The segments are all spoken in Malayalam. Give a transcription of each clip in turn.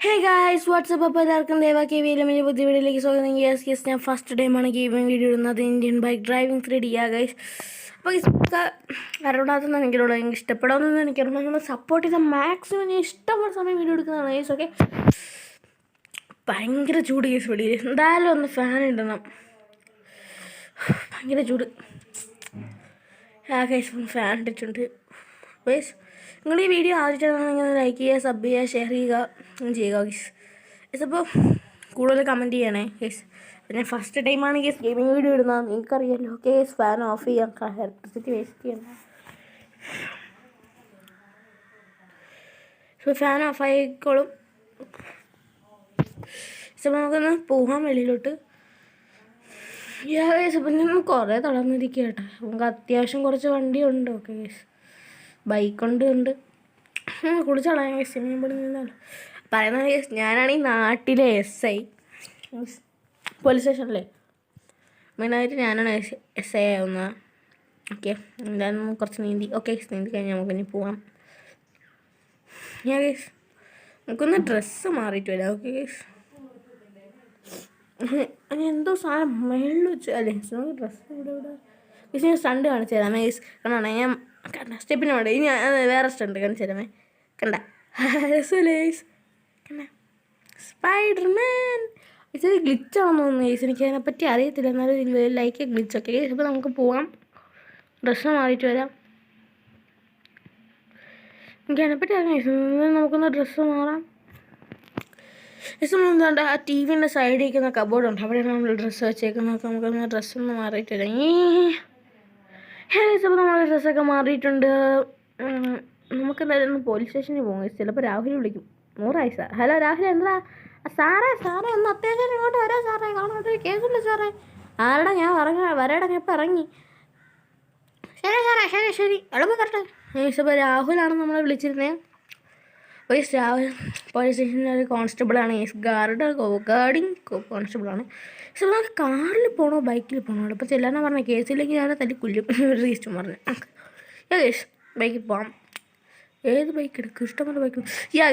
ഹേ ഗായ്സ് വാട്സപ്പ് അപ്പോൾ എല്ലാവർക്കും ദേവാ കെ വിയിലും എൻ്റെ പുതിയ വീഡിയോയിലേക്ക് സ്വാഗതം. യെസ് ഞാൻ ഫസ്റ്റ് ടൈമാണ് ഗെയിമിംഗ് വീഡിയോ ഇടുന്നത്. Indian bike driving 3D guys. അപ്പോൾ അറിയാത്തതെന്ന് എനിക്കറിയുള്ളൂ, എനിക്ക് ഇഷ്ടപ്പെടാമെന്ന് എനിക്കറിയാം. നിങ്ങൾ സപ്പോർട്ട് ചെയ്ത മാക്സിമം ഞാൻ ഇഷ്ടമുള്ള സമയം വീഡിയോ എടുക്കുന്നതാണ് ഗൈസ്. ഓക്കെ, ഭയങ്കര ചൂട് ഗൈസ് വെളിയിൽ. എന്തായാലും ഒന്ന് ഫാൻ ഇടണം, ഭയങ്കര ചൂട്. ഗൈസ് ഫാൻ ഇട്ടിട്ടുണ്ട് ഗൈസ്. നിങ്ങൾ ഈ വീഡിയോ ആദ്യമായിട്ടാണെങ്കിൽ ലൈക്ക് ചെയ്യുക, സബ് ചെയ്യുക, ഷെയർ ചെയ്യുക ഗൈസ്. അപ്പോൾ കൂടുതൽ കമൻറ്റ് ചെയ്യണേ ഗൈസ്. പിന്നെ ഫസ്റ്റ് ടൈമാണ് ഗൈസ് ഗെയിമിംഗ് വീഡിയോ ഇടുന്നത്, നിങ്ങൾക്കറിയാമല്ലോ. ഓക്കെ, ഫാൻ ഓഫ് ചെയ്യാം, ഇലക്ട്രിസിറ്റി വേസ്റ്റ് ചെയ്യണം. സോ ഫാൻ ഓഫ് ആയിക്കോളും. അപ്പോൾ നമുക്കൊന്ന് പോകാം വെളിയിലോട്ട്. ഗൈസ് അപ്പം ഞാൻ കുറേ തളർന്നിരിക്കുക കേട്ടോ. നമുക്ക് അത്യാവശ്യം കുറച്ച് വണ്ടിയുണ്ട്. ഓക്കെ ഗൈസ്, ബൈക്കുണ്ട് കുളിച്ചോളാം ഗൈസ്. പറയുന്നത് ഗൈസ്, ഞാനാണ് ഈ നാട്ടിലെ SI, പോലീസ് സ്റ്റേഷനിലെ മെയിനായിട്ട് ഞാനാണ് SI ആവുന്നത്. ഓക്കെ, എന്തായാലും കുറച്ച് നീന്തി. ഓക്കെ, നീന്തി കഴിഞ്ഞാൽ നമുക്കിനി പോവാം. ഗൈസ് നമുക്കൊന്ന് ഡ്രസ്സ് മാറിയിട്ട് വരാം. ഓക്കെ ഗൈസ്, എന്തോ സാധനം മേളിൽ വെച്ച് അല്ലേ നമുക്ക് ഡ്രസ്സ് ഇവിടെ ഗൈസ്. ഞാൻ സ്റ്റണ്ട് കാണിച്ചു തരാമേ ഗൈസ്. കാരണം ഞാൻ കണ്ട സ്റ്റെപ്പിന് വേണ്ട, ഇനി വേറെ സ്റ്റണ്ട് കാണിച്ചു തരാമേ. കണ്ട ഗൈസ്, കണ്ട സ്പൈഡർമാൻ. ഇത് ഗ്ലിച്ചാണെന്ന് തോന്നുന്നു ഗൈസ്, എനിക്ക് അതിനെപ്പറ്റി അറിയത്തില്ല, എന്നാലും ലൈക്ക് ഗ്ലിച്ചൊക്കെ ഗൈസ്. അപ്പോൾ നമുക്ക് പോവാം, ഡ്രസ്സ് മാറിയിട്ട് വരാം. എനിക്ക് അതിനെപ്പറ്റി അറിയാം ഗൈസ്. നമുക്കൊന്ന് ഡ്രസ്സ് മാറാം ഗൈസ്. എന്താണ്ട് ആ TV-ൻ്റെ സൈഡിൽ ഇരിക്കുന്ന കബോർഡുണ്ട്, അവിടെയാണ് നമ്മൾ ഡ്രസ്സ് വെച്ചേക്കുന്നത്. നമുക്കൊന്ന് ഡ്രസ്സൊന്ന് മാറിയിട്ട് വരാം. ഗൈസ് അപ്പോൾ നമ്മൾ ഡ്രസ്സൊക്കെ മാറിയിട്ടുണ്ട്. നമുക്ക് എന്തായാലും പോലീസ് സ്റ്റേഷനിൽ പോകും ഗൈസ്. ചിലപ്പോൾ രാഹുൽ വിളിക്കും. 100 ഹലോ രാഹുൽ, എന്താ സാറേ ഒന്ന് അത്യാവശ്യം ഇങ്ങോട്ട് വരാം സാറേ, കാണാത്തൊരു കേസുണ്ട് സാറേ. ആരടാ, ഞാൻ വരടാ, ഞാൻ ഇപ്പം ഇറങ്ങി. ശരി എളുപ്പം കറക്റ്റ് ഗൈസ്. അപ്പോൾ രാഹുലാണ് നമ്മളെ വിളിച്ചിരുന്നത് ഗൈസ്. രാഹുൽ പോലീസ് സ്റ്റേഷനിലെ ഒരു കോൺസ്റ്റബിളാണ് ഗൈസ്, ഗാർഡിങ് കോൺസ്റ്റബിളാണ്. സോ നമുക്ക് കാറിൽ പോകണോ ബൈക്കിൽ പോകണോ? അപ്പോൾ ചെല്ലാനാണ് പറഞ്ഞത്, കേസില്ലെങ്കിൽ ഞാൻ തല്ലി കൊല്ലും റീസ്റ്റും പറഞ്ഞു. ഗൈസ് ബൈക്കിൽ പോകാം. ഏത് ബൈക്ക് എടുക്കും? ഇഷ്ടംപോലെ ബൈക്ക്.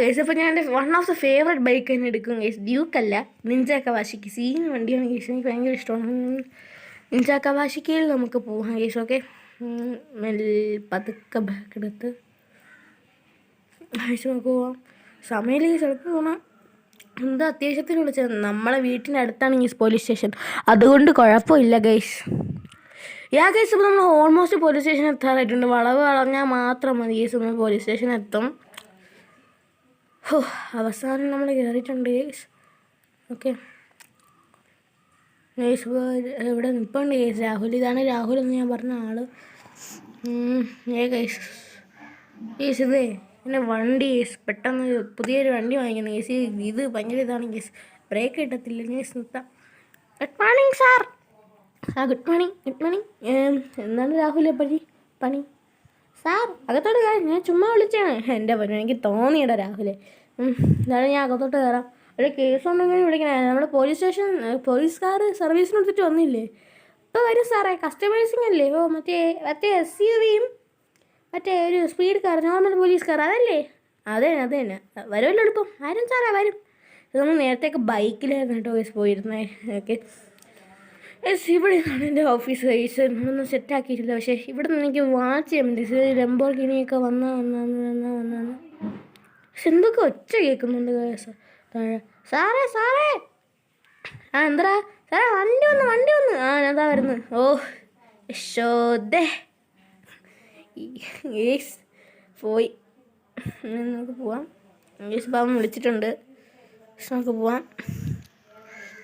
ഗൈസ് അപ്പോൾ ഞാൻ എൻ്റെ one of the favourite bike തന്നെ എടുക്കും ഗൈസ്. ഡ്യൂക്കല്ല, നിഞ്ച കവാഷിക്ക്. സീൻ വണ്ടിയാണ് ഗൈസ്, എനിക്ക് ഭയങ്കര ഇഷ്ടമാണ്. നിഞ്ച കവാഷിക്കയിൽ നമുക്ക് പോകാം ഗൈസ്. ഓക്കെ, പതുക്കെ ബാക്ക് എടുത്ത് ഗൈസ് നമുക്ക് പോവാം. സമയമില്ലെങ്കിൽ ചിലപ്പോൾ പോകണം. എന്താ അത്യാവശ്യത്തിന് വിളിച്ചത്? നമ്മളെ വീട്ടിൻ്റെ അടുത്താണ് ഗൈസ് പോലീസ് സ്റ്റേഷൻ, അതുകൊണ്ട് കുഴപ്പമില്ല ഗൈസ്. ഗൈസ് ഇപ്പോൾ നമ്മൾ ഓൾമോസ്റ്റ് പോലീസ് സ്റ്റേഷൻ എത്താറായിട്ടുണ്ട്. വളവ് വളഞ്ഞാൽ മാത്രം മതി ഗൈസ്, നമ്മൾ പോലീസ് സ്റ്റേഷൻ എത്തും. അവസാനം നമ്മൾ കയറിയിട്ടുണ്ട് ഗൈസ്. ഓക്കെ ഗൈസ്, ഇവിടെ നിൽപ്പുണ്ട് ഗൈസ് രാഹുൽ. ഇതാണ് രാഹുൽ എന്ന് ഞാൻ പറഞ്ഞ ആള്. ഗൈസ് ഇതേ എൻ്റെ വണ്ടി ഗൈസ്, പെട്ടെന്ന് പുതിയൊരു വണ്ടി വാങ്ങിക്കുന്നു ഗൈസ്. ഇത് ഭയങ്കര ഇതാണ് ഗൈസ്, ബ്രേക്ക് കിട്ടത്തില്ല ഗൈസ്. നിർത്താം. Good morning sir. Good morning. എന്താണ് രാഹുൽ പണി? സാർ അകത്തോട്ട് കയറാം, ഞാൻ ചുമ്മാ വിളിച്ചാണ്. എൻ്റെ പണി എനിക്ക് തോന്നിയിടാ രാഹുലെ. എന്തായാലും ഞാൻ അകത്തോട്ട് കയറാം. ഒരു കേസ് ഉണ്ടെങ്കിൽ വിളിക്കണേ. നമ്മുടെ പോലീസുകാർ സർവീസിന് കൊടുത്തിട്ട് വന്നില്ലേ? ഇപ്പോൾ വരും സാറേ, കസ്റ്റമേഴ്സിങ് അല്ലേ? മറ്റേ SUV-യും മറ്റേ ഒരു speed car, normal police car, അതല്ലേ? അതെ തന്നെ വരുമല്ലോ എളുപ്പം. വരും സാറേ വരും. നമ്മൾ നേരത്തെയൊക്കെ ബൈക്കിലായിരുന്നു കേട്ടോ ഗൈസ് പോയിരുന്നേ. ഓക്കെ ഇവിടെ നിന്നാണ് എൻ്റെ ഓഫീസ് ഗൈസ്. ഒന്നും സെറ്റാക്കിയിട്ടില്ല, പക്ഷേ ഇവിടെ നിന്ന് എനിക്ക് വാച്ച് ചെയ്യാൻ പറ്റി. ലംബോർഗിനിയൊക്കെ വന്നാണ്. പക്ഷെ എന്തൊക്കെ ഒച്ച കേൾക്കുന്നുണ്ട് ഗൈസ് താഴെ. സാറേ എന്താ സാറേ, വണ്ടി വന്ന്. എന്താ വരുന്നത്? യശോദേ ഗൈസ് പോയി. നമുക്ക് പോവാം ഗൈസ്. പാവം വിളിച്ചിട്ടുണ്ട്, നമുക്ക് പോവാം.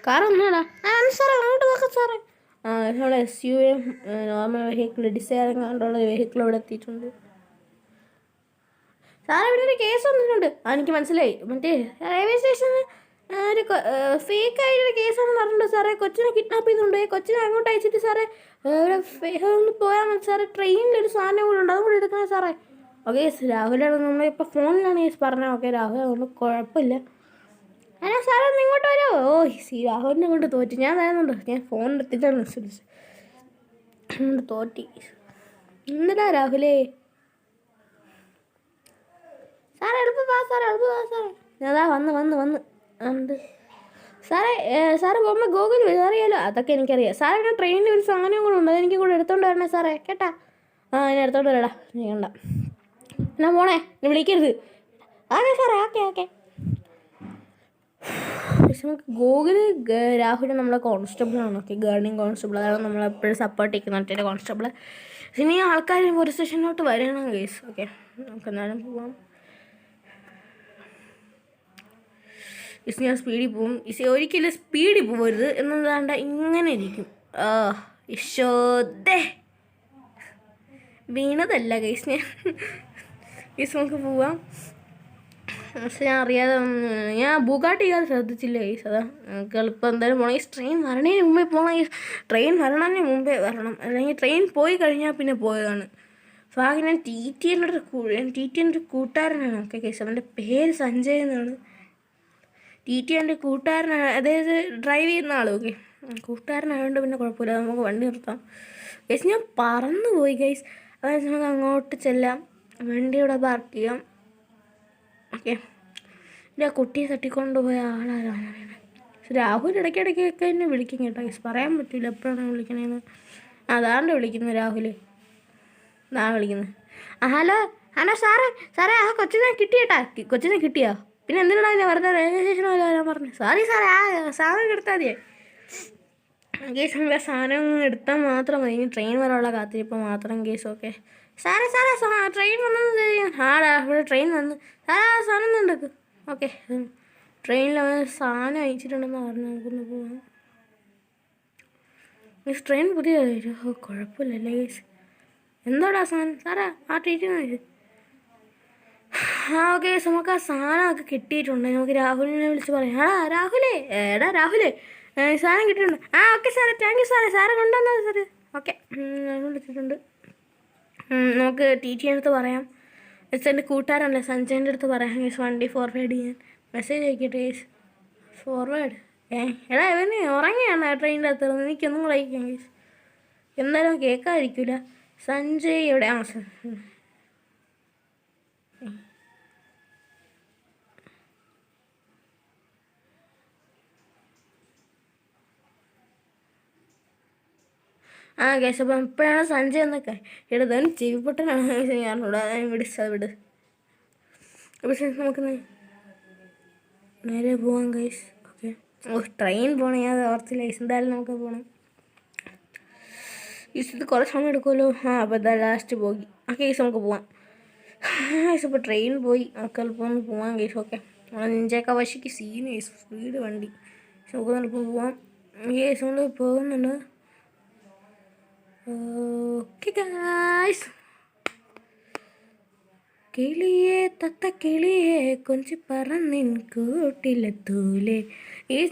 കാറൊന്നുമില്ല സാറേ, അങ്ങോട്ട് നോക്കാം സാറേ. നമ്മുടെ SUV നോർമൽ വെഹിക്കിൾ, ഡിസൈർ കണ്ടുള്ള വെഹിക്കിൾ ഇവിടെ എത്തിയിട്ടുണ്ട്. സാറേ ഇവിടെ ഒരു കേസ് വന്നിട്ടുണ്ട്. എനിക്ക് മനസ്സിലായി, മറ്റേ റെയിൽവേ സ്റ്റേഷനിൽ ഒരു ഫേക്കായിട്ടൊരു കേസാണെന്ന് പറഞ്ഞിട്ടുണ്ട് സാറേ. കൊച്ചിനെ കിഡ്നാപ്പ് ചെയ്തിട്ടുണ്ട്. കൊച്ചിനെ അങ്ങോട്ട് അയച്ചിട്ട് സാറേ ഒന്ന് പോയാൽ മതി സാറേ. ട്രെയിനിലൊരു സാധനം കൂടെ ഉണ്ട്, അതും കൂടെ എടുക്കണേ സാറേ. ഓക്കെ രാഹുലാണ്, നമ്മളിപ്പോൾ ഫോണിലാണ് കേസ് പറഞ്ഞത്. ഓക്കെ രാഹുൽ, അതുകൊണ്ട് കുഴപ്പമില്ല. സാറേ ഒന്ന് ഇങ്ങോട്ട് വരുമോ? രാഹുലിനെ കൊണ്ട് തോറ്റി. ഞാൻ വരുന്നുണ്ട്, ഞാൻ ഫോണിലെത്തിയിട്ടാണ് കൊണ്ട് തോറ്റി. എന്തിനാ രാഹുലേ? സാറേ എളുപ്പം വാ സാറേ. അതാ വന്ന് എന്ത് സാറേ സാറ് പോകുമ്പോൾ ഗൂഗിൾ അറിയാലോ. അതൊക്കെ എനിക്കറിയാം സാറേ. ഞാൻ ട്രെയിനിൽ ഒരു സാധനം കൂടെ ഉണ്ട്, അതെനിക്ക് കൂടെ എടുത്തോണ്ട് വരണേ സാറേ, കേട്ടാ. ഞാൻ എടുത്തോണ്ട് വരടാ, നീ കണ്ട ഞാൻ പോണേ, നീ വിളിക്കരുത്. ഓക്കെ സാറേ, ഓക്കെ. പക്ഷെ നമുക്ക് ഗൂഗിൾ രാഹുൽ നമ്മളെ കോൺസ്റ്റബിളാണ്. ഓക്കെ, ഗാർഡിയൻ കോൺസ്റ്റബിൾ, അതാണ് നമ്മളെപ്പോഴും സപ്പോർട്ട് ചെയ്യുന്ന മറ്റേ കോൺസ്റ്റബിൾ. ഇനി ആൾക്കാർ ഒരു സ്റ്റേഷനിലോട്ട് വരണം കേസ്. ഓക്കെ, നമുക്ക് എന്നാലും പോവാം. ഞാൻ സ്പീഡിൽ പോവും. ഒരിക്കലും സ്പീഡിൽ പോകരുത് എന്നതാണ്ട ഇങ്ങനെ ഇരിക്കും. ഈശോദേ, വീണതല്ല ഗൈസ് ഞാൻ. ഗൈസ് നമുക്ക് പോവാം. പക്ഷെ ഞാൻ അറിയാതെ ഞാൻ ബുഗാട്ടി ചെയ്യാതെ ശ്രദ്ധിച്ചില്ല ഗൈസ്. അതാ നമുക്ക് എളുപ്പം എന്തായാലും പോകണം. ഈ ട്രെയിൻ വരണതിന് മുമ്പേ പോകണം. ഈ ട്രെയിൻ വരണതിന് മുമ്പേ വരണം, അല്ലെങ്കിൽ ട്രെയിൻ പോയി കഴിഞ്ഞാൽ പിന്നെ പോയതാണ്. ഭാഗ്യം ഞാൻ ടി ടിൻ്റെ ഒരു കൂട്ടുകാരനാണ്. ഓക്കെ ഗൈസ്, അവൻ്റെ പേര് സഞ്ജയ് എന്നാണ്. ടി ടി എൻ്റെ കൂട്ടുകാരനാണ്, അതായത് ഡ്രൈവ് ചെയ്യുന്ന ആൾ. ഓക്കെ, കൂട്ടുകാരനായതുകൊണ്ട് പിന്നെ കുഴപ്പമില്ല, നമുക്ക് വണ്ടി നിർത്താം. ഗൈസ് ഞാൻ പറന്നു പോയി ഗൈസ്. അതായത് നമുക്ക് അങ്ങോട്ട് ചെല്ലാം, വണ്ടി ഇവിടെ പാർക്ക് ചെയ്യാം. ഓക്കെ, എൻ്റെ ആ കുട്ടിയെ തട്ടിക്കൊണ്ട് പോയ ആളാരാണ്. രാഹുൽ ഇടയ്ക്കിടയ്ക്കൊക്കെ എന്നെ വിളിക്കും കേട്ടോ ഗൈസ്, പറയാൻ പറ്റില്ല എപ്പോഴാണ് വിളിക്കണേന്ന്. അതാണ്ട് വിളിക്കുന്നത് രാഹുൽ, അതാണ് വിളിക്കുന്നത്. ഹലോ സാറേ ആ കൊച്ചിനെ കിട്ടിയേട്ടാ. കൊച്ചിനെ കിട്ടിയോ? പിന്നെ എന്തിനാണ് അതിനെ വെറുതെ റെയിൽവേ സ്റ്റേഷനിൽ വരാൻ പറഞ്ഞു? സാറേ ആ സാധനം എടുത്താൽ മതിയേ. കേസ് നമുക്ക് സാധനം എടുത്താൽ മാത്രം മതി. ഇനി ട്രെയിൻ വരാനുള്ള കാത്തിരിപ്പോൾ മാത്രം കേസ്. ഓക്കെ സാറേ ട്രെയിൻ വന്നത് ഇവിടെ ട്രെയിൻ വന്ന് സാധനം ഉണ്ടക്ക്. ഓക്കെ, ട്രെയിനിൽ അവൻ സാധനം അയച്ചിട്ടുണ്ടെന്ന് പറഞ്ഞു. നമുക്കൊന്ന് പോവാം. ഗേസ് ട്രെയിൻ പുതിയ കുഴപ്പമില്ലല്ലേ ഗേസ്. എന്തോടാ സാധനം? സാറാ ആ ട്രീറ്റ്. ഓക്കെ, നമുക്ക് ആ സാധനമൊക്കെ കിട്ടിയിട്ടുണ്ട്. നമുക്ക് രാഹുലിനെ വിളിച്ച് പറയാം. രാഹുലേ സാധനം കിട്ടിയിട്ടുണ്ട്. ഓക്കെ സാറേ, താങ്ക് യു സാറേ കൊണ്ടുവന്നത് സാറ്. ഓക്കെ, വിളിച്ചിട്ടുണ്ട്. നമുക്ക് ടി ടി അടുത്ത് പറയാം. എൻ്റെ കൂട്ടുകാരല്ലേ സഞ്ജയൻ്റെ അടുത്ത് പറയാം ഗേസ്, വണ്ടി ഫോർവേഡ് ചെയ്യാൻ. മെസ്സേജ് അയക്കട്ടെ ഗേസ്, ഫോർവേഡ്. ഇവന് ഉറങ്ങിയാണ് ട്രെയിനിൻ്റെ അകത്ത്. എനിക്കൊന്നും കൂടെ അയക്കാം ഗേസ്, എന്തായാലും കേൾക്കാതിരിക്കില്ല. സഞ്ജയ് എവിടെ? കേസ് അപ്പം എപ്പോഴാണ് സഞ്ജയ് എന്നൊക്കെ ഇടതവൻ ചെവിപ്പൊട്ടനാണ് ഞാനിവിടെ വിട്. പക്ഷേ നമുക്ക് നേരെ പോവാം ഗൈസ്. ഓക്കെ, ട്രെയിൻ പോകണം, ഞാൻ ഓർത്തില്ല ഗൈസ്. എന്തായാലും നമുക്ക് പോകണം. ഇത് കുറേ സമയം എടുക്കുമല്ലോ. അപ്പോൾ എന്താ ലാസ്റ്റ് പോയി. ഓക്കെ ഗൈസ്, നമുക്ക് പോവാം ഗൈസ്. ഇപ്പോൾ ട്രെയിൻ പോയി, നമുക്ക് എളുപ്പം ഒന്ന് പോവാം ഗൈസ്. ഓക്കെ, നമ്മളെ നെഞ്ചേക്ക വശിക്ക് സീൻ ഗൈസ്, സ്പീഡ് വണ്ടി. നമുക്ക് എളുപ്പം പോവാം ഗൈസ്. നമ്മൾ പോകുന്നുണ്ട്. ഓക്കെ ഗൈസ്, കിളിയേ തത്ത കിളിയേ കൊഞ്ചി പറന്നിൻ കൂട്ടിലെത്തൂലേ.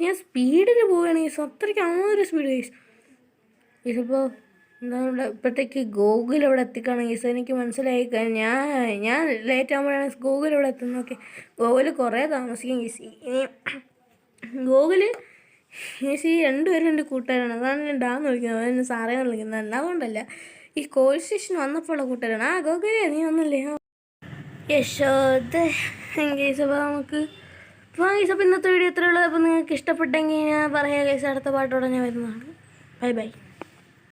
ഞാൻ സ്പീഡിൽ പോവുകയാണ് ഗൈസ്, അത്രയ്ക്ക് ഒരു സ്പീഡ് ഗൈസ്. ഇതിപ്പോൾ എന്താ ഇപ്പോഴത്തേക്ക് ഗൂഗിൾ ഇവിടെ എത്തിക്കാണ് ഗൈസ്. എനിക്ക് മനസ്സിലായി ഞാൻ ലേറ്റ് ആകുമ്പോഴാണ് ഗൂഗിൾ ഇവിടെ എത്തുന്നത്. ഓക്കെ, ഗൂഗിൾ കുറേ താമസിക്കും ഗൈസ്. ഇനി ഗൂഗിൾ ഗൈസ് ഈ രണ്ടുപേരും എൻ്റെ കൂട്ടുകാരാണ്. അതാണ് ഞാൻ ഡാന്ന് വിളിക്കുന്നത്, അതെന്നെ സാറേന്ന് വിളിക്കുന്നത്. അതുകൊണ്ടല്ല, ഈ കോൾ സ്റ്റേഷൻ വന്നപ്പോഴുള്ള കൂട്ടുകാരാണ്. ഗൂഗിളേ നീ വന്നില്ലേ? യശോദ ഗൈസ്. അപ്പോൾ നമുക്ക് പോകാം ഗൈസ്. അപ്പോൾ ഇന്നത്തെ വീഡിയോ ഇത്രയുള്ളത്. അപ്പോൾ നിങ്ങൾക്ക് ഇഷ്ടപ്പെട്ടെങ്കിൽ ഞാൻ പറയാം ഗൈസ്, അടുത്ത പാട്ടോടെ ഞാൻ വരുന്നതാണ്. ബൈ.